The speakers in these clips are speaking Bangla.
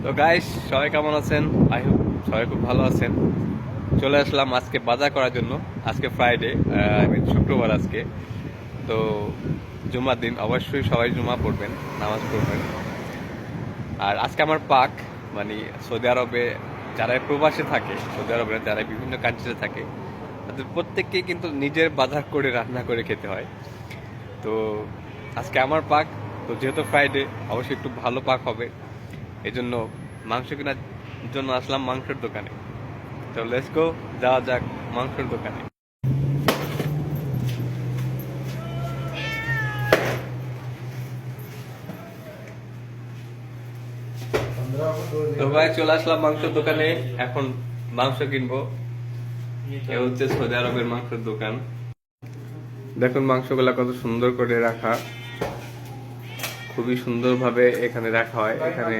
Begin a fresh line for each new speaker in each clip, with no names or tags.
তো গাইস, সবাই কেমন আছেন? আই হোপ সবাই খুব ভালো আছেন। চলে আসলাম আজকে বাজার করার জন্য। আজকে ফ্রাইডে, শুক্রবার আজকে। তো জুমার দিন, অবশ্যই সবাই জুমা পড়বেন, নামাজ পড়বেন। আর আজকে আমার পাক, মানে সৌদি আরবে যারা প্রবাসে থাকে, সৌদি আরবে যারা বিভিন্ন কান্ট্রিতে থাকে, তাদের প্রত্যেককেই কিন্তু নিজের বাজার করে রান্না করে খেতে হয়। তো আজকে আমার পাক, তো যেহেতু ফ্রাইডে অবশ্যই একটু ভালো পাক হবে। এই জন্য মাংস কেনার জন্য আসলাম মাংসের দোকানে। তো লেটস গো, যাওয়া যাক মাংসের দোকানে। তো ভাই, চলে আসলাম মাংসের দোকানে। এখন মাংস কিনবো। এ হচ্ছে সৌদি আরবের মাংসের দোকান। দেখুন মাংসগুলা কত সুন্দর করে রাখা, খুবই সুন্দর ভাবে এখানে রাখা হয়। এখানে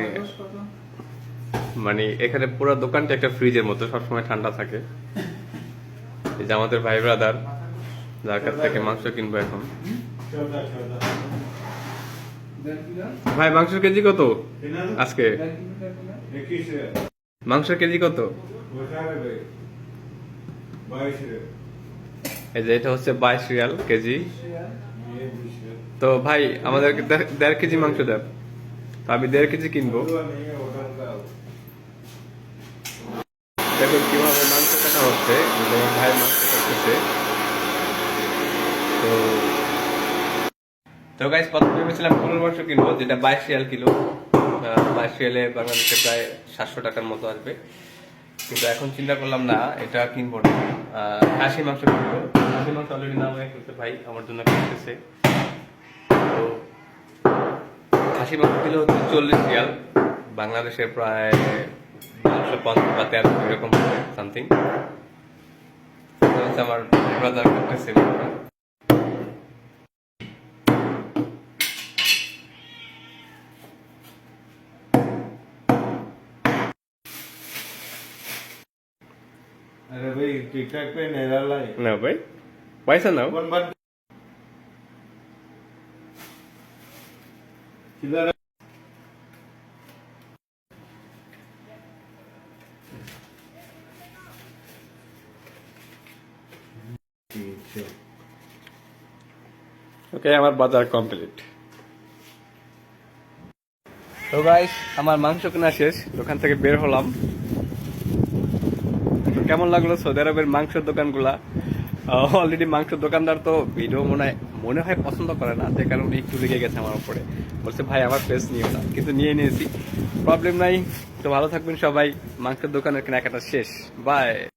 মানে এখানে পুরো দোকানটা একটা ফ্রিজের মতো, সবসময় ঠান্ডা থাকে। এই যে আমাদের ভাই ব্রাদার, যার কাছ থেকে মাংস কিনবো এখন। ভাই, মাংসের কেজি কত আজকে? মাংসের কেজি কত? এই যে এটা হচ্ছে 22 রিয়াল কেজি। তো ভাই, আমাদেরকে 1.5 কেজি মাংস দেন। তো আমি 1.5 কেজি কিনবো। দেখুন কিভাবে মাংস কাটা হচ্ছে, যেমন ভাই মাংস কাটতেছে। তো তো গাইস, প্রথমে ভেবেছিলাম গরুর মাংস কিনবো, যেটা 22 রিয়াল কিলো। 22 রিয়ালে বাংলাদেশে প্রায় 700 টাকার মতো আসবে। কিন্তু এখন চিন্তা করলাম না, এটা কিনবো না। খাসি মাংস কিনবো। খাসি মাংস অলরেডি নাম হয়ে গেছে, ভাই আমার জন্য কিনতেছে। তো খাসি মাংস কিলো হচ্ছে 40 রিয়াল, বাংলাদেশে প্রায় 250 বা 13 এরকম সামথিং। হচ্ছে আমার ব্রাদার করতেছে।
अरे भाई टिकटॉक पे नहीं डाला है
না ভাই, পয়সা নাও।
कौन बन किधर
ওকে, আমার বাজার কমপ্লিট। তো গাইস, আমার মাংস কেনা শেষ, দোকান থেকে বের হলাম। তো কেমন লাগলো সৌদি আরবের মাংসের দোকানগুলা? অলরেডি মাংসের দোকানদার তো ভিডিও মনে হয় পছন্দ করে না, যে কারণে একটু লেগে গেছে আমার উপরে। বলছে ভাই আমার পেজ নিও না, কিন্তু নিয়ে নিয়েছি, প্রবলেম নাই। তো ভালো থাকবেন সবাই। মাংসের দোকানের কেনাকাটা শেষ, বাই।